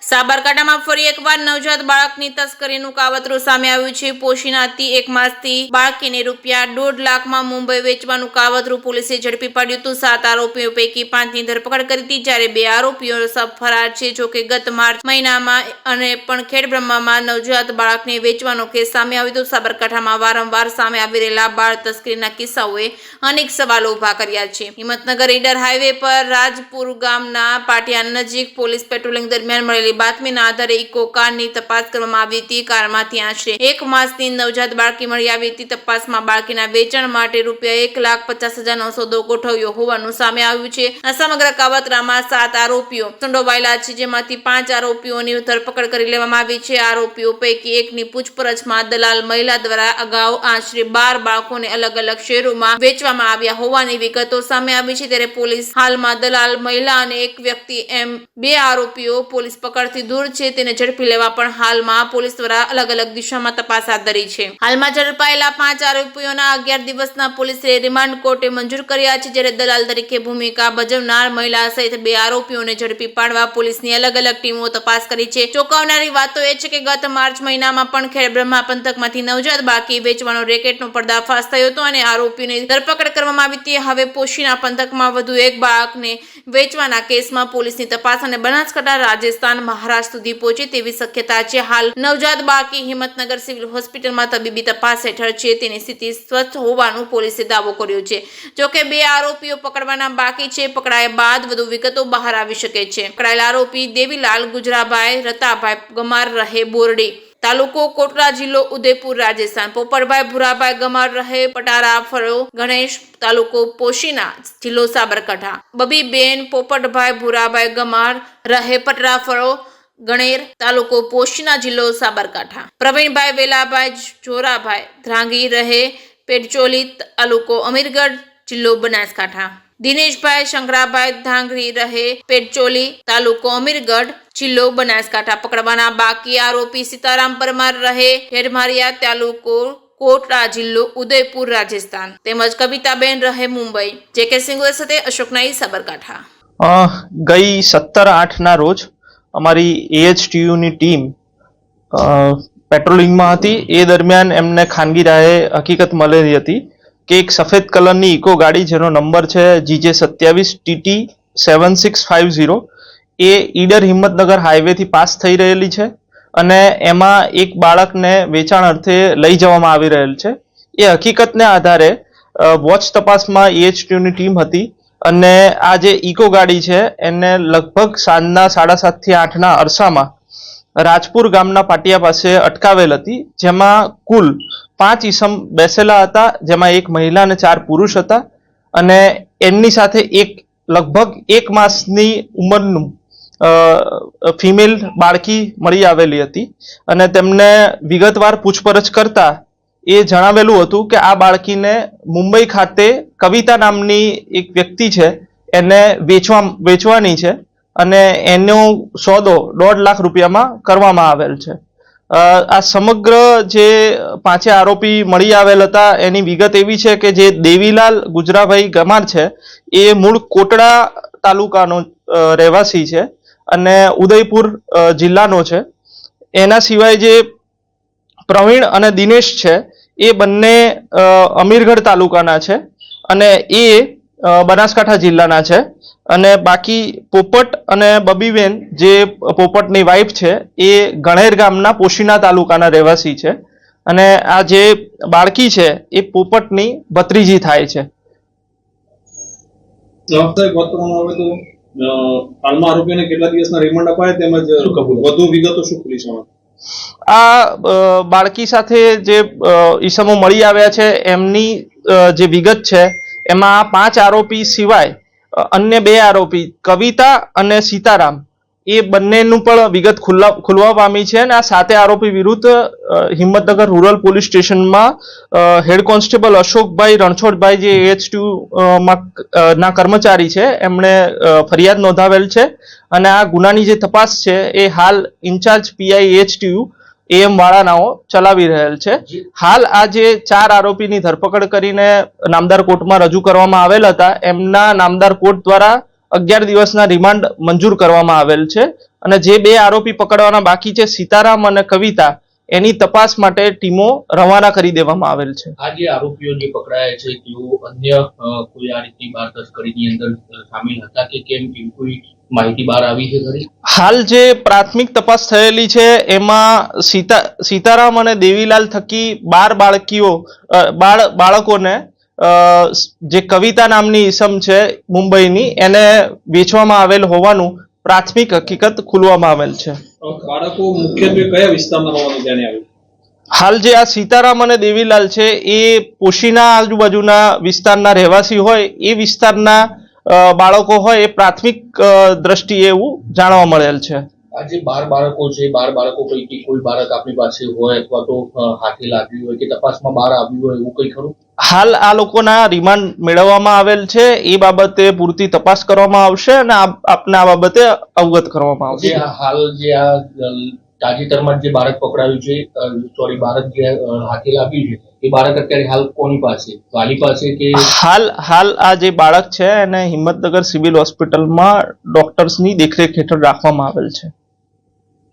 સાબરકાંઠામાં ફરી એકવાર નવજાત બાળકની તસ્કરીનું કાવતરું સામે આવ્યું છે। પોશીનાથી 1 માસથી બાળકીને ₹1.5 લાખમાં મુંબઈ વેચવાનું કાવતરું પોલીસે ઝડપી પાડ્યું હતું। 7 આરોપીઓ પૈકી 5ની ધરપકડ કરી હતી, જ્યારે 2 આરોપીઓ ફરાર છે। જોકે ગત માર્ચ મહિનામાં અને પણ ખેડબ્રહ્મામાં નવજાત બાળકને વેચવાનો કેસ સામે આવ્યો હતો। સાબરકાંઠામાં વારંવાર સામે આવી રહેલા બાળ તસ્કરીના કિસ્સાઓએ અનેક સવાલો ઉભા કર્યા છે। હિંમતનગર ઈડર હાઈવે પર રાજપુર ગામના પાટિયા નજીક પોલીસ પેટ્રોલિંગ દરમિયાન મળેલી બાતમીના આધારે ઇકો કારની તપાસ કરવામાં આવી હતી। કારમાંથી આશરે 1 માસની નવજાત બાળકી મળી આવી હતી। તપાસમાં બાળકીના વેચાણ માટે ₹1,50,000નો સોદો ગોઠવ્યો હોવાનું સામે આવ્યું છે। આ સમગ્ર કાવતરામાં 7 આરોપીઓ સંડોવાયેલા છે, જેમાંથી 5 આરોપીઓની ધરપકડ કરી લેવામાં આવી છે। આરોપીઓ પૈકી એકની પૂછપરછમાં દલાલ મહિલા દ્વારા અગાઉ આશરે 12 બાળકોને અલગ અલગ શહેરોમાં વેચવામાં આવ્યા હોવાની વિગતો સામે આવી છે। ત્યારે પોલીસ હાલમાં દલાલ મહિલા અને એક વ્યક્તિ એમ 2 આરોપીઓ પોલીસ પકડથી દૂર છે, તેને ઝડપી લેવા પણ હાલમાં પોલીસ દ્વારા અલગ અલગ દિશામાં તપાસ હાથ ધરી છે। હાલમાં ઝડપાયેલા 5 આરોપીઓના 11 દિવસના પોલીસે રિમાન્ડ કોર્ટે મંજૂર કર્યા છે, જ્યારે દલાલ તરીકે ભૂમિકા ભજવનાર મહિલા સહિત 2 આરોપીઓને ઝડપી પાડવા પોલીસની અલગ અલગ ટીમો તપાસ કરી છે। ચોંકાવનારી વાતો એ છે કે ગત માર્ચ મહિનામાં પણ ખેડબ્રહ્મા પંથકમાંથી નવજાત બાળકી વેચવાનો રેકેટનો પર્દાફાશ થયો હતો અને આરોપીની ધરપકડ કરવામાં આવી હતી। હવે પોશીના પંથકમાં વધુ એક બાળકને વેચવાના કેસમાં પોલીસની તપાસ અને બનાસકાંઠા, રાજસ્થાન, મહારાષ્ટ્ર સુધી પહોંચે તેવી શક્યતા છે। હાલ નવજાત બાળકી હિંમતનગર સિવિલ હોસ્પિટલમાં તબીબી તપાસ હેઠળ છે, તેની સ્થિતિ સ્વસ્થ હોવાનું પોલીસે દાવો કર્યો છે। જોકે 2 આરોપીઓ પકડવાના બાકી છે। પકડાયા બાદ વધુ વિગતો બહાર આવી શકે છે। પકડાયેલા આરોપી દેવીલાલ ગુજરાભાઈ રતાભાઈ ગમાર રહે બોરડી, તાલુકો કોટડા, જિલ્લો ઉદયપુર, રાજસ્થાન; પોપટભાઈ ભુરાભાઈ ગમાર રહે પટારા ફળો, ગણેશ, તાલુકો પોશીના, જિલ્લો સાબરકાંઠા; બબીબેન પોપટભાઈ ભુરાભાઈ ગમાર રહે પટરા ફળો, ગણેર, તાલુકો પોશીના, જિલ્લો સાબરકાંઠા; પ્રવીણભાઈ વેલાભાઈ જોરાભાઈ ધ્રાંગી રહે પેડચોલી, તાલુકો અમીરગઢ, જિલ્લો બનાસકાંઠા; દિનેશભાઈ શંકરાભાઈ ધાંગરી રહે પેડચોલી, તાલુકો અમીરગઢ, જિલ્લો બનાસકાંઠા। પકડવાના બાકી આરોપી સીતારામ પરમાર રહે હેડમારિયા, તાલુકો કોટડા, જિલ્લો ઉદયપુર, રાજસ્થાન; તેમજ કવિતાબેન રહે મુંબઈ। જે.કે. સિંઘ સાથે અશોક નાઈ, સાબરકાંઠા। ગઈ 17/8ના રોજ અમારી AHTU ની ટીમ પેટ્રોલિંગમાં હતી। એ દરમિયાન એમને ખાનગી રાહે હકીકત મળેલી હતી કે એક સફેદ કલરની ઇકો ગાડી, જેનો નંબર છે GJ27TT7650, એ ઈડર હિંમતનગર હાઈવેથી પાસ થઈ રહેલી છે અને એમાં એક બાળકને વેચાણ અર્થે લઈ જવામાં આવી રહેલ છે। એ હકીકતને આધારે વોચ તપાસમાં AHTU ની ટીમ હતી અને આ જે ઇકો ગાડી છે એને લગભગ સાંજના 7:30 થી 8ના અરસામાં રાજપુર ગામના પાટિયા પાસે અટકાવેલ હતી, જેમાં કુલ 5 ઈસમ બેસેલા હતા, જેમાં એક મહિલા અને 4 પુરુષ હતા અને એમની સાથે લગભગ 1 માસની ઉંમરનું ફિમેલ બાળકી મળી આવેલી હતી અને તેમને વિગતવાર પૂછપરછ કરતા એ જણાવેલું હતું કે આ બાળકીને મુંબઈ ખાતે કવિતા નામની એક વ્યક્તિ છે એને વેચવાની છે અને એનો સોદો ₹1.5 લાખ કરવામાં આવેલ છે। આ સમગ્ર જે 5 આરોપી મળી આવેલ હતા એની વિગત એવી છે કે જે દેવીલાલ ગુજરાભાઈ ગમાર છે એ મૂળ કોટડા તાલુકાનો રહેવાસી છે અને ઉદયપુર જિલ્લાનો છે। એના સિવાય જે પ્રવીણ અને દિનેશ છે એ બંને અમીરગઢ તાલુકાના છે અને એ બનાસકાંઠા જિલ્લાના છે અને બાકી પોપટ અને બબીબેન, જે પોપટની વાઇફ છે, એ ગણેર ગામના પોશીના તાલુકાના રહેવાસી છે અને આ જે બાળકી છે એ પોપટની ભત્રીજી થાય છે। હાલમાં આરોપીઓને કેટલા દિવસના રિમાન્ડ અપાયા તેમજ વધુ વિગતો શું પોલીસ? આ બાળકી સાથે જે ઈસમો મળી આવ્યા છે એમની જે વિગત છે એમાં 5 આરોપી સિવાય અન્ય 2 આરોપી કવિતા અને સીતારામ, એ બંનેનું પણ વિગત ખુલવા પામી છે અને આ 7 આરોપી વિરુદ્ધ હિંમતનગર રૂરલ પોલીસ સ્ટેશનમાં હેડ કોન્સ્ટેબલ અશોકભાઈ રણછોડભાઈ, જે AHTU ના કર્મચારી છે, એમણે ફરિયાદ નોંધાવેલ છે અને આ ગુનાની જે તપાસ છે એ હાલ ઇન્ચાર્જ PI AHTU AM વાળાનાઓ ચલાવી રહેલ છે। હાલ આ જે 4 આરોપીની ધરપકડ કરીને નામદાર કોર્ટમાં રજૂ કરવામાં આવેલ હતા, એમના નામદાર કોર્ટ દ્વારા 11 દિવસના રિમાન્ડ મંજૂર કરવામાં આવેલ છે અને જે બે આરોપી પકડવાના બાકી છે, સીતારામ અને કવિતા, એની તપાસ માટે ટીમો રવાના કરી દેવામાં આવેલ છે. આ જે આરોપીઓ જે પકડાયા છે તેઓ અન્ય કોઈ આ રીતની બાળ તસ્કરીની અંદર સામેલ હતા કે કેમ, એવી કોઈ માહિતી બહાર આવી છે ખરી? હાલ જે પ્રાથમિક તપાસ થયેલી છે એમાં સીતારામ અને દેવીલાલ થકી 12 બાળકોને જે કવિતા નામની ઈસમ છે મુંબઈની, એને વેચવામાં આવેલ હોવાનું પ્રાથમિક હકીકત ખુલવામાં આવેલ છે. બાળકો મુખ્યત્વે કયા વિસ્તારના હોવાનું ધ્યાને આવ્યું? હાલ જે આ સીતારામ અને દેવીલાલ છે એ પોશીના આજુબાજુના વિસ્તારના રહેવાસી હોય, એ વિસ્તારના બાળકો હોય, એ પ્રાથમિક દ્રષ્ટિએ એવું જાણવા મળેલ છે. આ જે 12 બાળકો છે, 12 બાળકો પૈકી કોઈ બાળક આપણી પાસે હોય અથવા તો હાથે લાગ્યું હોય કે તપાસમાં બહાર આવ્યું હોય એવું કઈ ખરું? હાલ આ લોકોના રિમાન્ડ મેળવવામાં આવેલ છે. એ બાબતે પૂરતી તપાસ કરવામાં આવશે અને આપને આ બાબતે અવગત કરવામાં આવશે. હાલ જે આ તાજેતરમાં જે બાળક પકડાયું છે, બાળક જે હાથે લાગ્યું છે, એ બાળક અત્યારે હાલ કોની પાસે, વાલી પાસે કે? હાલ આ જે બાળક છે એને હિંમતનગર સિવિલ હોસ્પિટલમાં ડોક્ટર્સની દેખરેખ હેઠળ રાખવામાં આવેલ છે.